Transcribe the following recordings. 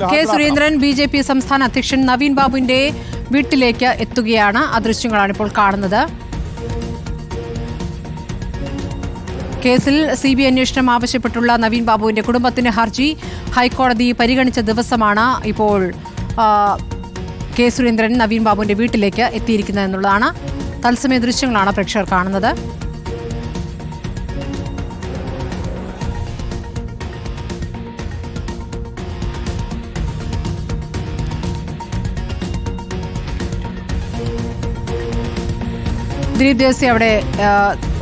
K Surendran BJP സംസ്ഥാന അധ്യക്ഷൻ നവീൻ ബാബുവിന്റെ വീട്ടിലേക്ക് എത്തുകയാണ്. ആ ദൃശ്യങ്ങളാണ് ഇപ്പോൾ കാണുന്നത്. കേസിൽ CBI അന്വേഷണം ആവശ്യപ്പെട്ടുള്ള നവീൻ ബാബുവിന്റെ കുടുംബത്തിന്റെ ഹർജി ഹൈക്കോടതി പരിഗണിച്ച ദിവസമാണ് ഇപ്പോൾ കെ സുരേന്ദ്രൻ നവീൻ ബാബുവിന്റെ വീട്ടിലേക്ക് എത്തിയിരിക്കുന്നത് എന്നുള്ളതാണ്. തത്സമയ ദൃശ്യങ്ങളാണ് പ്രേക്ഷകർ കാണുന്നത്. ദിലീപ് ദേവസി അവിടെ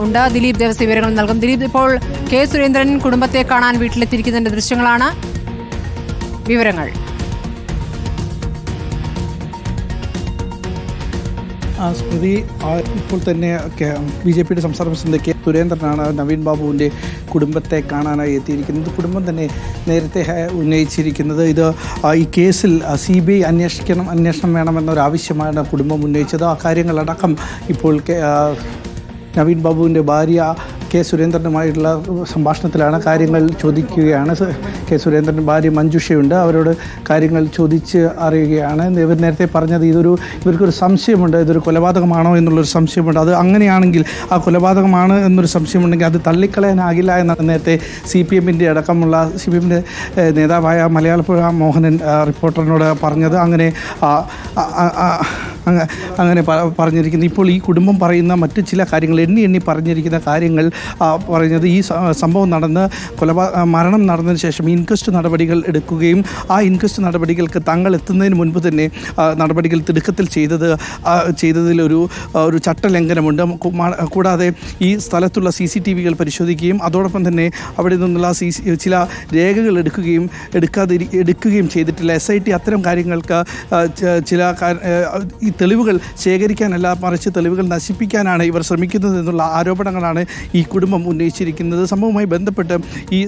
ഉണ്ട്. ദിലീപ് ദേവസി വിവരങ്ങൾ നൽകും. ദിലീപ്, ഇപ്പോൾ കെ സുരേന്ദ്രൻ കുടുംബത്തെ കാണാൻ വീട്ടിലെത്തിയിരിക്കുന്നതിന്റെ ദൃശ്യങ്ങളാണ്. വിവരങ്ങൾ. സ്മൃതി, ഇപ്പോൾ തന്നെ BJPയുടെ സംസ്ഥാന പ്രസിഡന്റ് കെ സുരേന്ദ്രനാണ് നവീൻ ബാബുവിൻ്റെ കുടുംബത്തെ കാണാനായി എത്തിയിരിക്കുന്നത്. കുടുംബം തന്നെ നേരത്തെ ഉന്നയിച്ചിരിക്കുന്നത് ഇത് ഈ കേസിൽ CBI അന്വേഷണം വേണമെന്നൊരാവശ്യമാണ് കുടുംബം ഉന്നയിച്ചത്. ആ കാര്യങ്ങളടക്കം ഇപ്പോൾ നവീൻ ബാബുവിൻ്റെ ഭാര്യ കെ സുരേന്ദ്രനുമായിട്ടുള്ള സംഭാഷണത്തിലാണ് കാര്യങ്ങൾ ചോദിക്കുകയാണ്. കെ സുരേന്ദ്രൻ്റെ ഭാര്യ മഞ്ജുഷയുണ്ട്. അവരോട് കാര്യങ്ങൾ ചോദിച്ച് അറിയുകയാണ്. ഇവർ നേരത്തെ പറഞ്ഞത് ഇവർക്കൊരു സംശയമുണ്ട്, ഇതൊരു കൊലപാതകമാണോ എന്നുള്ളൊരു സംശയമുണ്ട്. അത് അങ്ങനെയാണെങ്കിൽ, ആ കൊലപാതകമാണ് എന്നൊരു സംശയമുണ്ടെങ്കിൽ അത് തള്ളിക്കളയാനാകില്ല എന്നാണ് നേരത്തെ CPMൻ്റെ അടക്കമുള്ള CPMൻ്റെ നേതാവായ മലയാളപ്പുഴ മോഹനൻ റിപ്പോർട്ടറിനോട് പറഞ്ഞത്. അങ്ങനെ പറഞ്ഞിരിക്കുന്നു. ഇപ്പോൾ ഈ കുടുംബം പറയുന്ന മറ്റ് ചില കാര്യങ്ങൾ എണ്ണി പറഞ്ഞിരിക്കുന്ന കാര്യങ്ങൾ പറയുന്നത് ഈ സംഭവം മരണം നടന്നതിന് ശേഷം ഇൻക്വസ്റ്റ് നടപടികൾ എടുക്കുകയും ആ ഇൻക്വസ്റ്റ് നടപടികൾക്ക് തങ്ങൾ എത്തുന്നതിന് മുൻപ് തന്നെ നടപടികൾ തിടുക്കത്തിൽ ചെയ്തതിലൊരു ചട്ടലംഘനമുണ്ട്. കൂടാതെ ഈ സ്ഥലത്തുള്ള CCTVകൾ പരിശോധിക്കുകയും അതോടൊപ്പം തന്നെ അവിടെ നിന്നുള്ള ചില രേഖകൾ എടുക്കുകയും ചെയ്തിട്ടില്ല. SIT അത്തരം കാര്യങ്ങൾക്ക് ചില ഈ തെളിവുകൾ ശേഖരിക്കാനല്ല, മറിച്ച് തെളിവുകൾ നശിപ്പിക്കാനാണ് ഇവർ ശ്രമിക്കുന്നത് എന്നുള്ള ആരോപണങ്ങളാണ് ഈ കുടുംബം ഉന്നയിച്ചിരിക്കുന്നത്. സംഭവവുമായി ബന്ധപ്പെട്ട് ഈ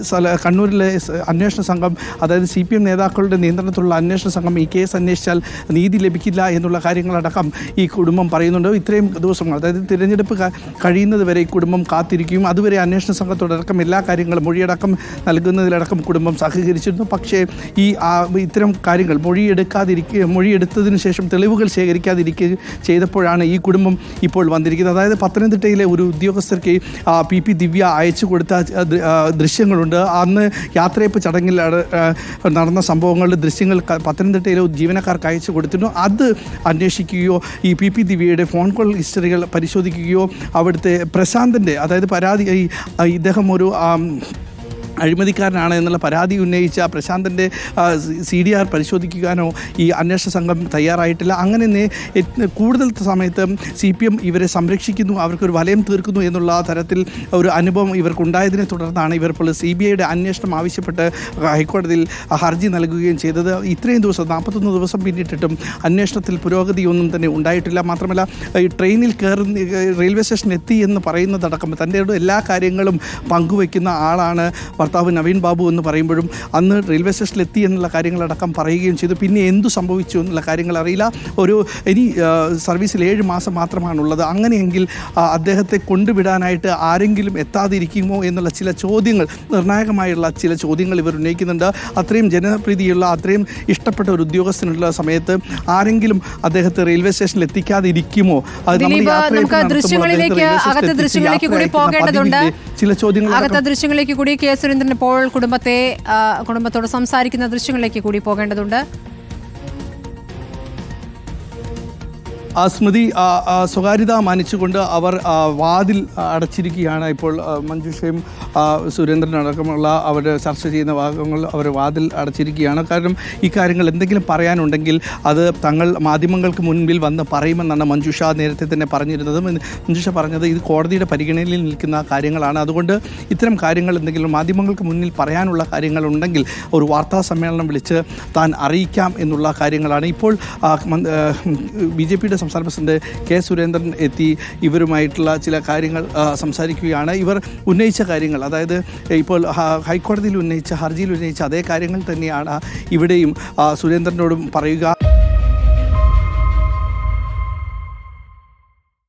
കണ്ണൂരിലെ അന്വേഷണ സംഘം, അതായത് CPM നേതാക്കളുടെ നിയന്ത്രണത്തിലുള്ള അന്വേഷണ സംഘം ഈ കേസ് അന്വേഷിച്ചാൽ നീതി ലഭിക്കില്ല എന്നുള്ള കാര്യങ്ങളടക്കം ഈ കുടുംബം പറയുന്നുണ്ട്. ഇത്രയും ദിവസങ്ങൾ, അതായത് തിരഞ്ഞെടുപ്പ് കഴിയുന്നത് വരെ ഈ കുടുംബം കാത്തിരിക്കുകയും അതുവരെ അന്വേഷണ സംഘത്തോടക്കം എല്ലാ കാര്യങ്ങളും മൊഴിയടക്കം നൽകുന്നതിലടക്കം കുടുംബം സഹകരിച്ചിരുന്നു. പക്ഷേ ഇത്തരം കാര്യങ്ങൾ മൊഴിയെടുത്തതിന് ശേഷം തെളിവുകൾ ശേഖരിക്കാതിരിക്കുക ചെയ്തപ്പോഴാണ് ഈ കുടുംബം ഇപ്പോൾ വന്നിരിക്കുന്നത്. അതായത് പത്തനംതിട്ടയിലെ ഒരു ഉദ്യോഗസ്ഥർക്ക് PP ദിവ്യ അയച്ചു കൊടുത്ത ദൃശ്യങ്ങളുണ്ട്. അന്ന് യാത്രയപ്പ് ചടങ്ങിൽ നടന്ന സംഭവങ്ങളുടെ ദൃശ്യങ്ങൾ പത്തനംതിട്ടയിലെ ജീവനക്കാർക്ക് അയച്ചു കൊടുത്തിരുന്നു. അത് അന്വേഷിക്കുകയോ ഈ PP ദിവ്യയുടെ ഫോൺ കോൾ ഹിസ്റ്ററികൾ പരിശോധിക്കുകയോ അവിടുത്തെ പ്രശാന്തൻ്റെ, അതായത് ഇദ്ദേഹം ഒരു അഴിമതിക്കാരനാണ് എന്നുള്ള പരാതി ഉന്നയിച്ച പ്രശാന്തൻ്റെ CDR പരിശോധിക്കാനോ ഈ അന്വേഷണ സംഘം തയ്യാറായിട്ടില്ല. അങ്ങനെ കൂടുതൽ സമയത്ത് CPM ഇവരെ സംരക്ഷിക്കുന്നു, അവർക്കൊരു വലയം തീർക്കുന്നു എന്നുള്ള തരത്തിൽ ഒരു അനുഭവം ഇവർക്കുണ്ടായതിനെ തുടർന്നാണ് ഇവർ ഇപ്പോൾ CBIയുടെ അന്വേഷണം ആവശ്യപ്പെട്ട് ഹൈക്കോടതിയിൽ ഹർജി നൽകുകയും ചെയ്തത്. ഇത്രയും ദിവസം 41 ദിവസം പിന്നിട്ടിട്ടും അന്വേഷണത്തിൽ പുരോഗതിയൊന്നും തന്നെ ഉണ്ടായിട്ടില്ല. മാത്രമല്ല, ഈ ട്രെയിനിൽ റെയിൽവേ സ്റ്റേഷനിൽ എത്തി എന്ന് പറയുന്നതടക്കം തൻ്റെ എല്ലാ കാര്യങ്ങളും പങ്കുവയ്ക്കുന്ന ആളാണ് ഭർത്താവ് നവീൻ ബാബു എന്ന് പറയുമ്പോഴും അന്ന് റെയിൽവേ സ്റ്റേഷനിൽ എത്തി എന്നുള്ള കാര്യങ്ങളടക്കം പറയുകയും ചെയ്തു. പിന്നെ എന്തു സംഭവിച്ചു എന്നുള്ള കാര്യങ്ങൾ അറിയില്ല. ഇനി സർവീസിൽ 7 മാസം മാത്രമാണുള്ളത്. അങ്ങനെയെങ്കിൽ അദ്ദേഹത്തെ കൊണ്ടുവിടാനായിട്ട് ആരെങ്കിലും എത്താതിരിക്കുമോ എന്നുള്ള ചില ചോദ്യങ്ങൾ, നിർണായകമായുള്ള ചില ചോദ്യങ്ങൾ ഇവർ ഉന്നയിക്കുന്നുണ്ട്. അത്രയും ജനപ്രീതിയുള്ള, അത്രയും ഇഷ്ടപ്പെട്ട ഒരു ഉദ്യോഗസ്ഥനുള്ള സമയത്ത് ആരെങ്കിലും അദ്ദേഹത്തെ റെയിൽവേ സ്റ്റേഷനിൽ എത്തിക്കാതിരിക്കുമോ? ചില ദൃശ്യങ്ങളിലേക്ക് കൂടി കെ സുരേന്ദ്രൻ ഇപ്പോൾ കുടുംബത്തോട് സംസാരിക്കുന്ന ദൃശ്യങ്ങളിലേക്ക് കൂടി പോകേണ്ടതുണ്ട്. സ്മൃതി, സ്വകാര്യത മാനിച്ചുകൊണ്ട് അവർ വാതിൽ അടച്ചിരിക്കുകയാണ്. ഇപ്പോൾ മഞ്ജുഷയും സുരേന്ദ്രനടക്കമുള്ള അവർ ചർച്ച ചെയ്യുന്ന ഭാഗങ്ങൾ അവർ വാതിൽ അടച്ചിരിക്കുകയാണ്. കാരണം ഈ കാര്യങ്ങൾ എന്തെങ്കിലും പറയാനുണ്ടെങ്കിൽ അത് തങ്ങൾ മാധ്യമങ്ങൾക്ക് മുൻപിൽ വന്ന് പറയുമെന്നാണ് മഞ്ജുഷ നേരത്തെ തന്നെ പറഞ്ഞിരുന്നത്. മഞ്ജുഷ പറഞ്ഞത് ഇത് കോടതിയുടെ പരിഗണനയിൽ നിൽക്കുന്ന കാര്യങ്ങളാണ്. അതുകൊണ്ട് ഇത്തരം കാര്യങ്ങൾ എന്തെങ്കിലും മാധ്യമങ്ങൾക്ക് മുന്നിൽ പറയാനുള്ള കാര്യങ്ങളുണ്ടെങ്കിൽ ഒരു വാർത്താ സമ്മേളനം വിളിച്ച് താൻ അറിയിക്കാം എന്നുള്ള കാര്യങ്ങളാണ്. ഇപ്പോൾ BJPയുടെ സംസ്ഥാന പ്രസിഡന്റ് കെ സുരേന്ദ്രൻ എത്തി ഇവരുമായിട്ടുള്ള ചില കാര്യങ്ങൾ സംസാരിക്കുകയാണ്. ഇവർ ഉന്നയിച്ച കാര്യങ്ങൾ, അതായത് ഇപ്പോൾ ഹൈക്കോടതിയിൽ ഉന്നയിച്ച ഹർജിയിൽ ഉന്നയിച്ച അതേ കാര്യങ്ങൾ തന്നെയാണ് ഇവിടെയും സുരേന്ദ്രനോടും പറയുക.